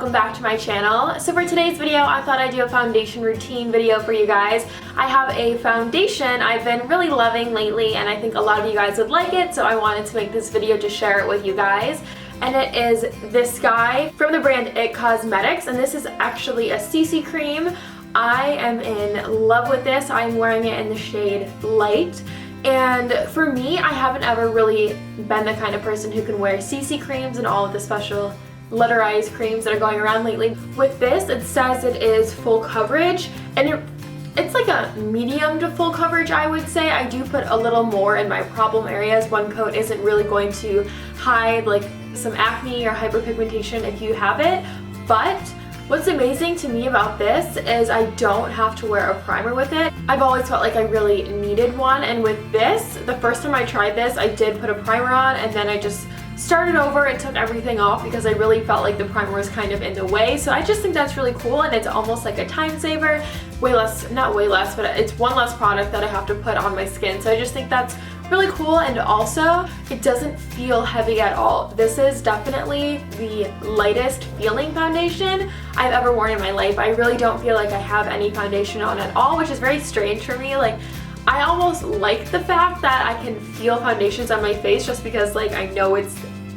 welcome back to my channel. So for today's video, I thought I'd do a foundation routine video for you guys. I have a foundation I've been really loving lately, and I think a lot of you guys would like it, so I wanted to make this video to share it with you guys. And it is this guy from the brand It Cosmetics, and this is actually a CC cream. I am in love with this. I'm wearing it in the shade Light. And for me, I haven't ever really been the kind of person who can wear CC creams and all of the special letterized creams that are going around lately. With this, it says it is full coverage, and it's like a medium to full coverage, I would say. I do put a little more in my problem areas. One coat isn't really going to hide like some acne or hyperpigmentation if you have it, but what's amazing to me about this is I don't have to wear a primer with it. I've always felt like I really needed one, and with this, the first time I tried this, I did put a primer on, and then I just started over and took everything off because I really felt like the primer was kind of in the way. So I just think that's really cool, and it's almost like a time saver. Way less, not way less, but it's one less product that I have to put on my skin. So I just think that's really cool, and also it doesn't feel heavy at all. This is definitely the lightest feeling foundation I've ever worn in my life. I really don't feel like I have any foundation on at all, which is very strange for me. Like, I almost like the fact that I can feel foundations on my face just because like I know it's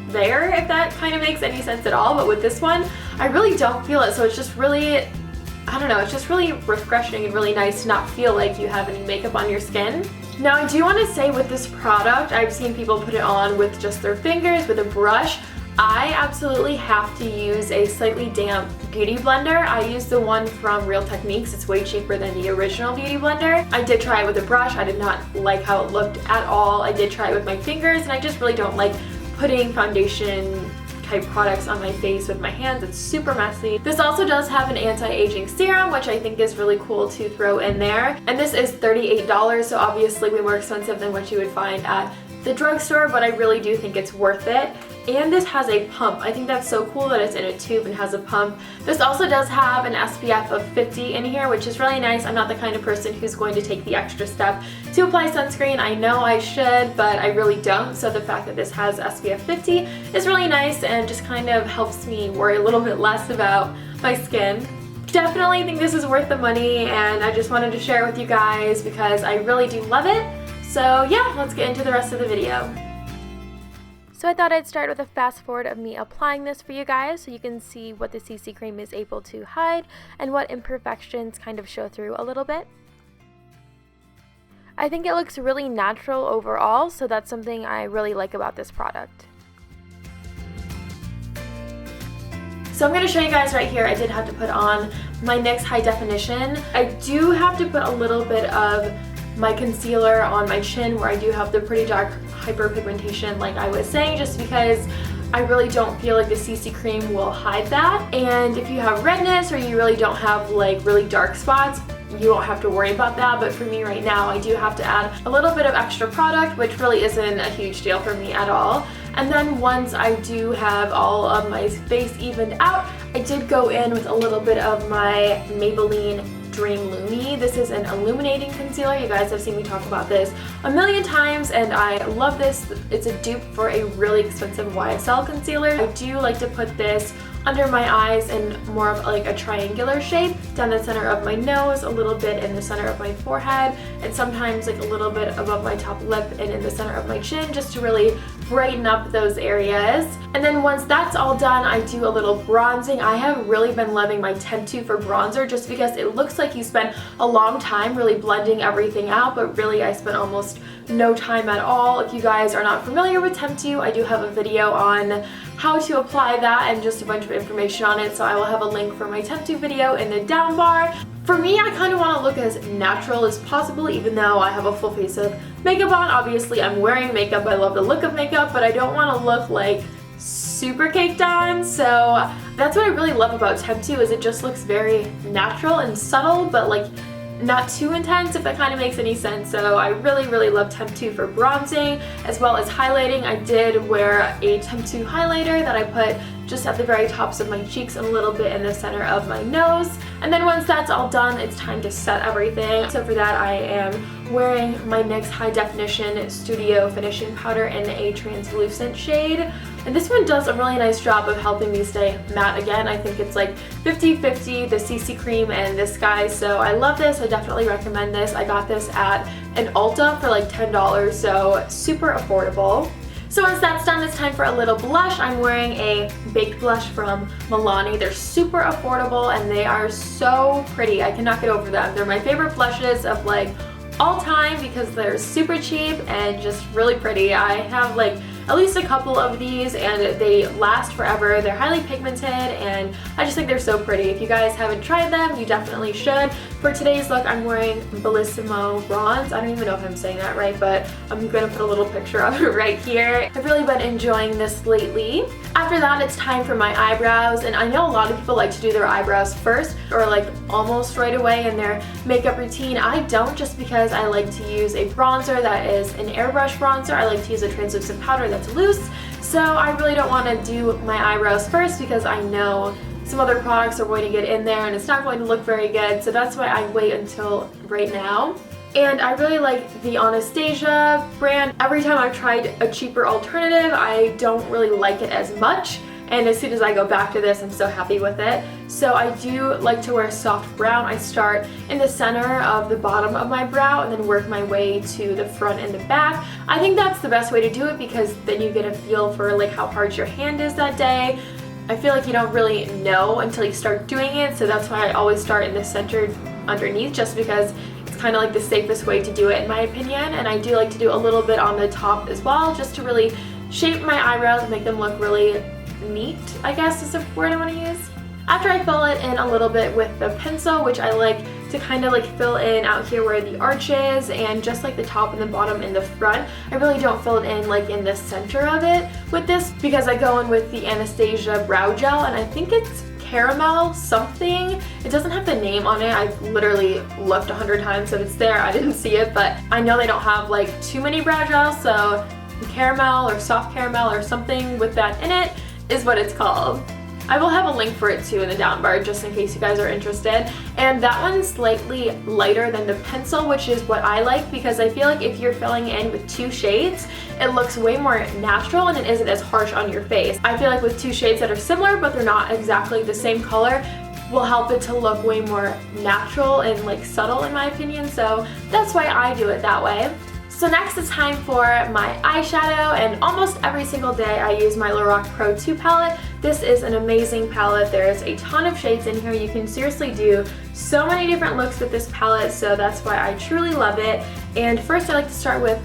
there, if that kind of makes any sense at all. But with this one, I really don't feel it, so it's just really, I don't know, it's just really refreshing and really nice to not feel like you have any makeup on your skin. Now, I do want to say with this product, I've seen people put it on with just their fingers, with a brush. I absolutely have to use a slightly damp beauty blender. I use the one from Real Techniques. It's way cheaper than the original beauty blender. I did try it with a brush. I did not like how it looked at all. I did try it with my fingers, and I just really don't like putting foundation type products on my face with my hands. It's super messy. This also does have an anti-aging serum, which I think is really cool to throw in there. And this is $38, so obviously way more expensive than what you would find at the drugstore, but I really do think it's worth it. And this has a pump. I think that's so cool that it's in a tube and has a pump. This also does have an SPF of 50 in here, which is really nice. I'm not the kind of person who's going to take the extra step to apply sunscreen. I know I should, but I really don't. So the fact that this has SPF 50 is really nice and just kind of helps me worry a little bit less about my skin. Definitely think this is worth the money, and I just wanted to share it with you guys because I really do love it. So yeah, let's get into the rest of the video. So I thought I'd start with a fast forward of me applying this for you guys so you can see what the CC cream is able to hide and what imperfections kind of show through a little bit. I think it looks really natural overall, so that's something I really like about this product. So I'm going to show you guys right here. I did have to put on my NYX High Definition. I do have to put a little bit of my concealer on my chin where I do have the pretty dark hyperpigmentation, like I was saying, just because I really don't feel like the CC cream will hide that. And if you have redness or you really don't have like really dark spots, you won't have to worry about that. But for me right now, I do have to add a little bit of extra product, which really isn't a huge deal for me at all. And then once I do have all of my face evened out, I did go in with a little bit of my Maybelline Dream Lumi. This is an illuminating concealer. You guys have seen me talk about this a million times, and I love this. It's a dupe for a really expensive YSL concealer. I do like to put this under my eyes in more of like a triangular shape, down the center of my nose, a little bit in the center of my forehead, and sometimes like a little bit above my top lip and in the center of my chin, just to really brighten up those areas. And then once that's all done, I do a little bronzing. I have really been loving my Temptu for bronzer just because it looks like you spend a long time really blending everything out, but really I spent almost no time at all. If you guys are not familiar with Temptu, I do have a video on how to apply that and just a bunch of information on it, so I will have a link for my Temptu video in the down bar. For me, I kind of want to look as natural as possible, even though I have a full face of makeup on. Obviously, I'm wearing makeup. I love the look of makeup, but I don't want to look like super caked on. So that's what I really love about Temptu, is it just looks very natural and subtle, but like not too intense, if that kind of makes any sense. So I really love Temptu for bronzing as well as highlighting. I did wear a Temptu highlighter that I put just at the very tops of my cheeks and a little bit in the center of my nose. And then once that's all done, it's time to set everything. So for that, I am wearing my NYX High Definition Studio Finishing Powder in a translucent shade. And this one does a really nice job of helping me stay matte again. I think it's like 50-50, the CC cream and this guy, so I love this. I definitely recommend this. I got this at an Ulta for like $10, so super affordable. So once that's done, it's time for a little blush. I'm wearing a baked blush from Milani. They're super affordable and they are so pretty. I cannot get over them. They're my favorite blushes of like all time because they're super cheap and just really pretty. I have like at least a couple of these and they last forever. They're highly pigmented and I just think they're so pretty. If you guys haven't tried them, you definitely should. For today's look, I'm wearing Bellissimo Bronze. I don't even know if I'm saying that right, but I'm gonna put a little picture of it right here. I've really been enjoying this lately. After that, it's time for my eyebrows, and I know a lot of people like to do their eyebrows first or like almost right away in their makeup routine. I don't, just because I like to use a bronzer that is an airbrush bronzer. I like to use a translucent powder that's loose, so I really don't want to do my eyebrows first because I know some other products are going to get in there and it's not going to look very good, so that's why I wait until right now. And I really like the Anastasia brand. Every time I've tried a cheaper alternative, I don't really like it as much. And as soon as I go back to this, I'm so happy with it. So I do like to wear soft brown. I start in the center of the bottom of my brow and then work my way to the front and the back. I think that's the best way to do it because then you get a feel for like how hard your hand is that day. I feel like you don't really know until you start doing it, so that's why I always start in the center underneath, just because it's kind of like the safest way to do it in my opinion. And I do like to do a little bit on the top as well, just to really shape my eyebrows and make them look really neat, I guess is the word I want to use. After I fill it in a little bit with the pencil, which I like to kind of like fill in out here where the arch is and just like the top and the bottom and the front. I really don't fill it in like in the center of it with this because I go in with the Anastasia brow gel, and I think it's caramel something. It doesn't have the name on it. I've literally looked 100 times if it's there. I didn't see it, but I know they don't have like too many brow gels, so caramel or soft caramel or something with that in it is what it's called. I will have a link for it too in the down bar just in case you guys are interested. And that one's slightly lighter than the pencil, which is what I like because I feel like if you're filling in with two shades, it looks way more natural and it isn't as harsh on your face. I feel like with two shades that are similar but they're not exactly the same color will help it to look way more natural and like subtle in my opinion, so that's why I do it that way. So next it's time for my eyeshadow, and almost every single day I use my Lorac Pro 2 palette. This is an amazing palette. There's a ton of shades in here. You can seriously do so many different looks with this palette, so that's why I truly love it. And first I like to start with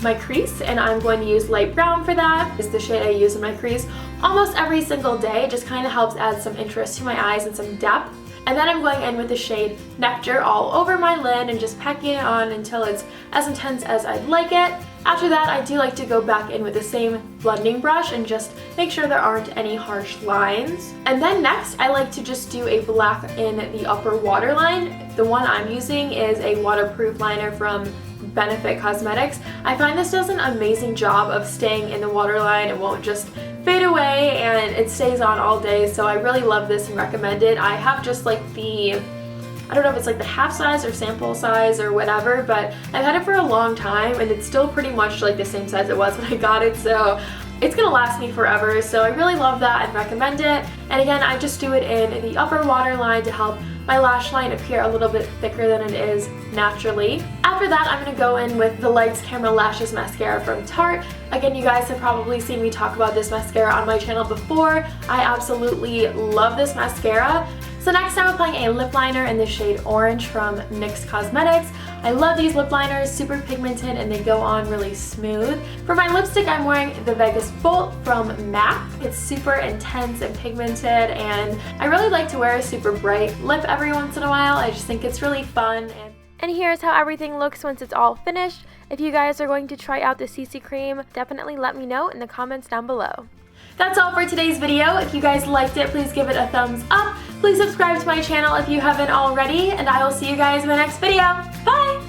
my crease, and I'm going to use light brown for that. It's the shade I use in my crease almost every single day. It just kind of helps add some interest to my eyes and some depth. And then I'm going in with the shade Nectar all over my lid and just packing it on until it's as intense as I'd like it. After that, I do like to go back in with the same blending brush and just make sure there aren't any harsh lines. And then next, I like to just do a black in the upper waterline. The one I'm using is a waterproof liner from Benefit Cosmetics. I find this does an amazing job of staying in the waterline. It won't just fade away and it stays on all day, so I really love this and recommend it. I have just like the, I don't know if it's like the half size or sample size or whatever, but I've had it for a long time and it's still pretty much like the same size it was when I got it, so it's gonna last me forever, so I really love that and recommend it. And again, I just do it in the upper waterline to help my lash line appear a little bit thicker than it is naturally. After that, I'm gonna go in with the Lights Camera Lashes mascara from Tarte. Again, you guys have probably seen me talk about this mascara on my channel before. I absolutely love this mascara. So next I'm applying a lip liner in the shade Orange from NYX Cosmetics. I love these lip liners, super pigmented and they go on really smooth. For my lipstick, I'm wearing the Vegas Bolt from MAC. It's super intense and pigmented, and I really like to wear a super bright lip every once in a while. I just think it's really fun. And here's how everything looks once it's all finished. If you guys are going to try out the CC cream, definitely let me know in the comments down below. That's all for today's video. If you guys liked it, please give it a thumbs up. Please subscribe to my channel if you haven't already, and I will see you guys in my next video. Bye!